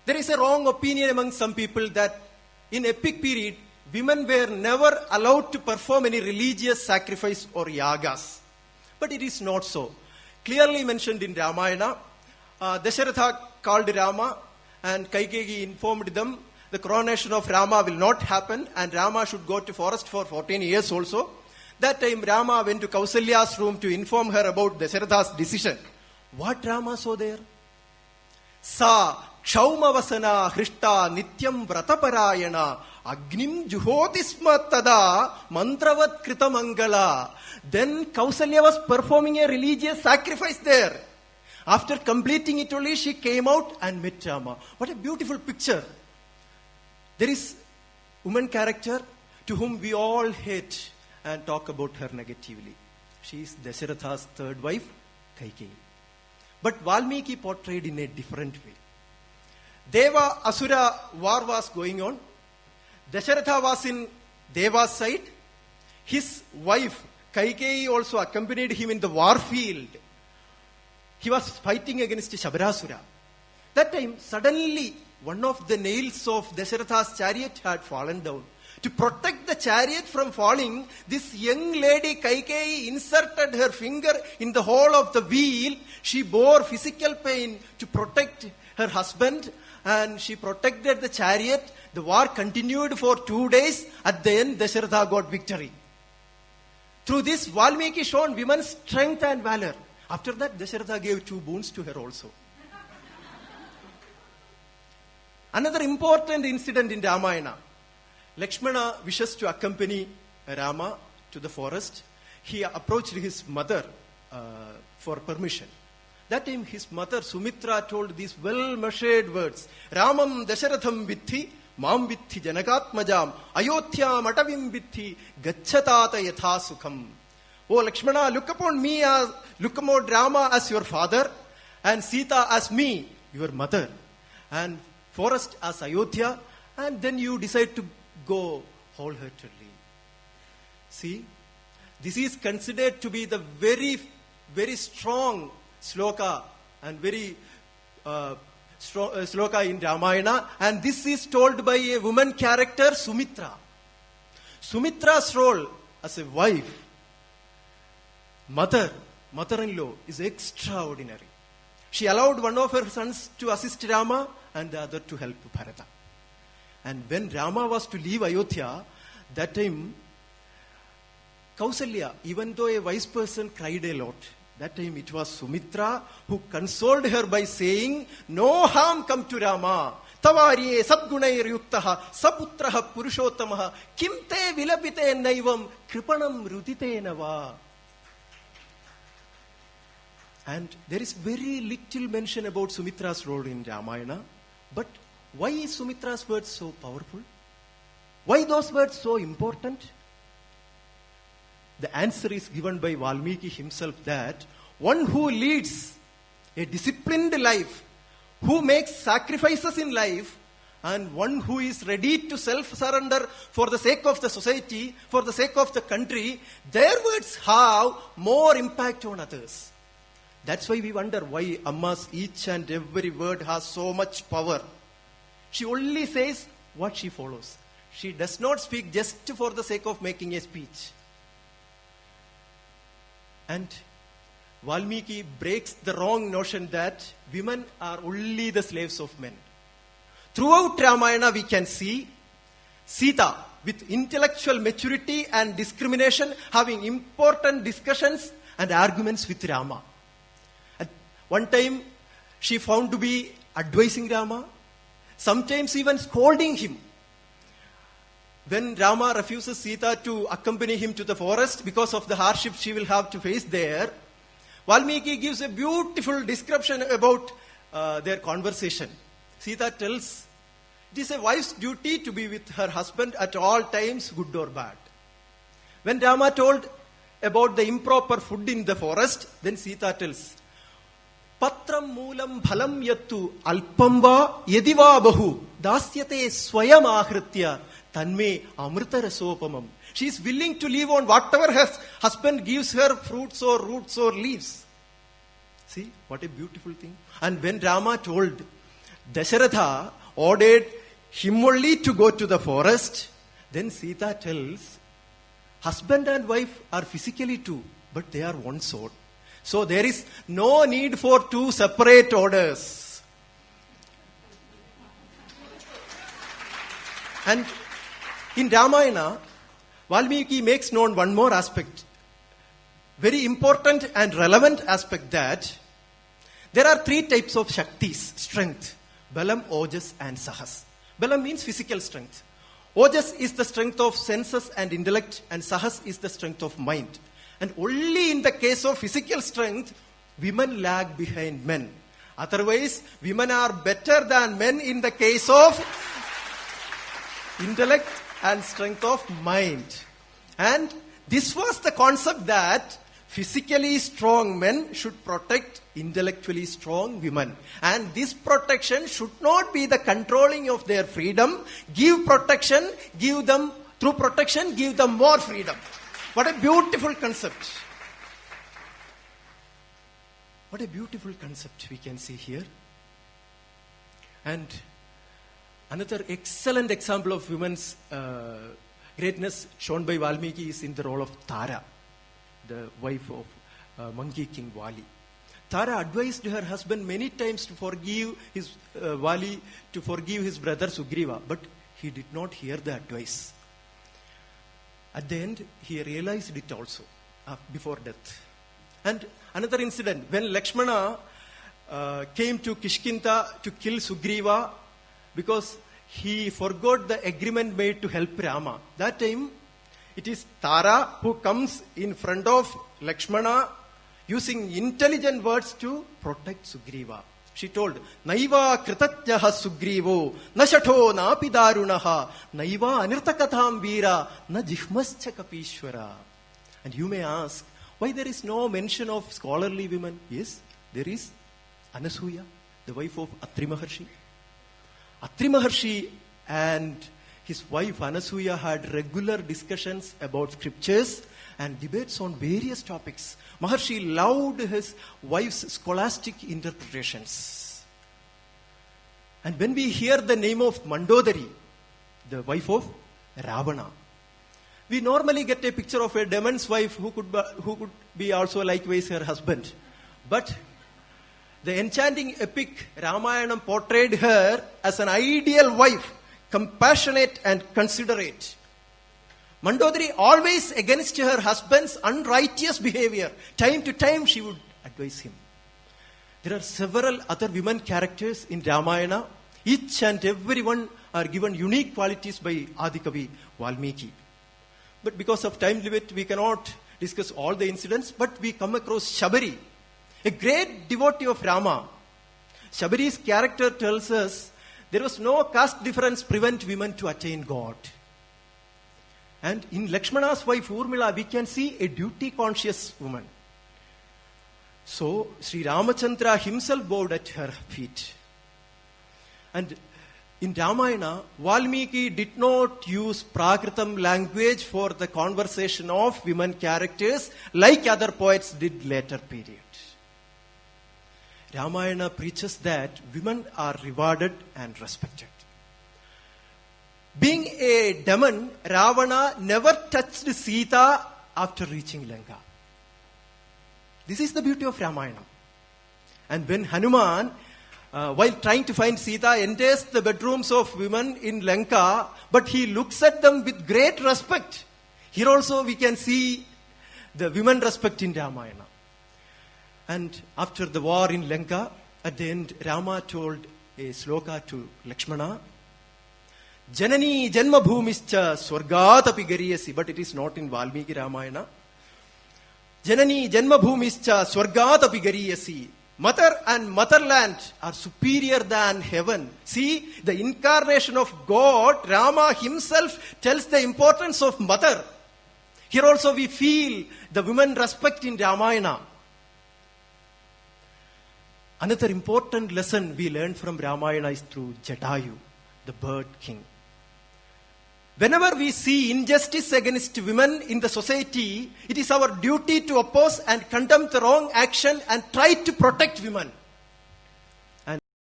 There is a wrong opinion among some people that in epic period, women were never allowed to perform any religious sacrifice or yagas. But it is not so. Clearly mentioned in Ramayana, Dasharatha called Rama and Kaikeyi informed them the coronation of Rama will not happen and Rama should go to forest for 14 years also. That time Rama went to Kausalya's room to inform her about Dasharatha's decision. What Rama saw there? Sa Kshaumavasana Hrishta Nityam Vrataparayana Agnim Juhotisma Tada Mantravat Kritamangala. Then Kausalya was performing a religious sacrifice there. After completing it only, she came out and met Rama. What a beautiful picture. There is woman character to whom we all hate and talk about her negatively. She is Dasharatha's third wife, Kaikeyi. But Valmiki portrayed in a different way. Deva Asura war was going on. Dasharatha was in Deva's side. His wife, Kaikeyi, also accompanied him in the war field. He was fighting against Shabarasura. That time, suddenly, one of the nails of Dasharatha's chariot had fallen down. To protect the chariot from falling, this young lady Kaikeyi inserted her finger in the hole of the wheel. She bore physical pain to protect her husband and she protected the chariot. The war continued for 2 days. At the end, Dasharatha got victory. Through this, Valmiki shown women's strength and valor. After that, Dasharatha gave 2 boons to her also. Another important incident in Ramayana. Lakshmana wishes to accompany Rama to the forest. He approached his mother for permission. That time his mother Sumitra told these well-measured words. Ramam Dasharatham vitti, mam vitti janakatmajam, ayodhyam atavim vitti, gachatata yatha sukham. Oh Lakshmana, look upon Rama as your father and Sita as me, your mother. And forest as Ayodhya, and then you decide to go wholeheartedly. See, this is considered to be the very, very strong sloka and very strong sloka in Ramayana, and this is told by a woman character, Sumitra. Sumitra's role as a wife, mother-in-law is extraordinary. She allowed one of her sons to assist Rama and the other to help Bharata. And when Rama was to leave Ayodhya, that time, Kausalya, even though a wise person, cried a lot. That time it was Sumitra who consoled her by saying, no harm come to Rama. Tavarye sadgunair yuktaha saputraha purushottamaha kimte vilapite naivam kripanam rudite nava. And there is very little mention about Sumitra's role in Ramayana. But why is Sumitra's words so powerful? Why those words so important? The answer is given by Valmiki himself that one who leads a disciplined life, who makes sacrifices in life, and one who is ready to self-surrender for the sake of the society, for the sake of the country, their words have more impact on others. That's why we wonder why Amma's each and every word has so much power. She only says what she follows. She does not speak just for the sake of making a speech. And Valmiki breaks the wrong notion that women are only the slaves of men. Throughout Ramayana we can see Sita with intellectual maturity and discrimination having important discussions and arguments with Rama. At one time she found to be advising Rama, sometimes even scolding him. When Rama refuses Sita to accompany him to the forest because of the hardship she will have to face there, Valmiki gives a beautiful description about their conversation. Sita tells, it is a wife's duty to be with her husband at all times, good or bad. When Rama told about the improper food in the forest, then Sita tells, Patram moolam phalam yattu alpamba yediva bahu dasyate swayam ahritya tanme amrita rasopamam. She is willing to live on whatever her husband gives her, fruits or roots or leaves. See, what a beautiful thing. And when Rama told Dasharatha, ordered him only to go to the forest. Then Sita tells, husband and wife are physically two, but they are one soul. So there is no need for two separate orders. And in Ramayana, Valmiki makes known one more aspect, very important and relevant aspect, that there are three types of Shaktis, strength: Balam, Ojas and Sahas. Balam means physical strength. Ojas is the strength of senses and intellect, and Sahas is the strength of mind. And only in the case of physical strength, women lag behind men. Otherwise, women are better than men in the case of intellect and strength of mind. And this was the concept that physically strong men should protect intellectually strong women. And this protection should not be the controlling of their freedom. Give protection, through protection, give them more freedom. What a beautiful concept. What a beautiful concept we can see here. And another excellent example of women's greatness shown by Valmiki is in the role of Tara, the wife of Monkey King Vali. Tara advised her husband many times to forgive his Vali, to forgive his brother Sugriva, but he did not hear the advice. At the end, he realized it also before death. And another incident, when Lakshmana came to Kishkinta to kill Sugriva because he forgot the agreement made to help Rama. That time, it is Tara who comes in front of Lakshmana using intelligent words to protect Sugriva. She told, Naiva kritatyaha Sugrivo, nashato napi darunaha, Naiva anirtakatham veera, na jihmascha kapishwara. And you may ask, why there is no mention of scholarly women? Yes, there is Anasuya, the wife of Atri Maharshi. Atri Maharshi and his wife Anasuya had regular discussions about scriptures and debates on various topics. Maharshi loved his wife's scholastic interpretations. And when we hear the name of Mandodari, the wife of Ravana, we normally get a picture of a demon's wife who could be also likewise her husband. But the enchanting epic Ramayana portrayed her as an ideal wife, compassionate and considerate. Mandodari always against her husband's unrighteous behavior. Time to time she would advise him. There are several other women characters in Ramayana. Each and every one are given unique qualities by Adikavi Valmiki. But because of time limit, we cannot discuss all the incidents. But we come across Shabari, a great devotee of Rama. Shabari's character tells us there was no caste difference prevent women to attain God. And in Lakshmana's wife Urmila, we can see a duty-conscious woman. So, Sri Ramachandra himself bowed at her feet. And in Ramayana, Valmiki did not use Prakritam language for the conversation of women characters like other poets did later period. Ramayana preaches that women are rewarded and respected. Being a demon, Ravana never touched Sita after reaching Lanka. This is the beauty of Ramayana. And when Hanuman, while trying to find Sita, enters the bedrooms of women in Lanka, but he looks at them with great respect. Here also we can see the women respect in Ramayana. And after the war in Lanka, at the end, Rama told a sloka to Lakshmana, Janani Janma Bhumischa Swargatapi Gariyasi, but it is not in Valmiki Ramayana. Janani Janma Bhumischa Swargatapi Gariyasi. Mother and motherland are superior than heaven. See, the incarnation of God, Rama himself tells the importance of mother. Here also we feel the women respect in Ramayana. Another important lesson we learn from Ramayana is through Jatayu, the bird king. Whenever we see injustice against women in the society, it is our duty to oppose and condemn the wrong action and try to protect women.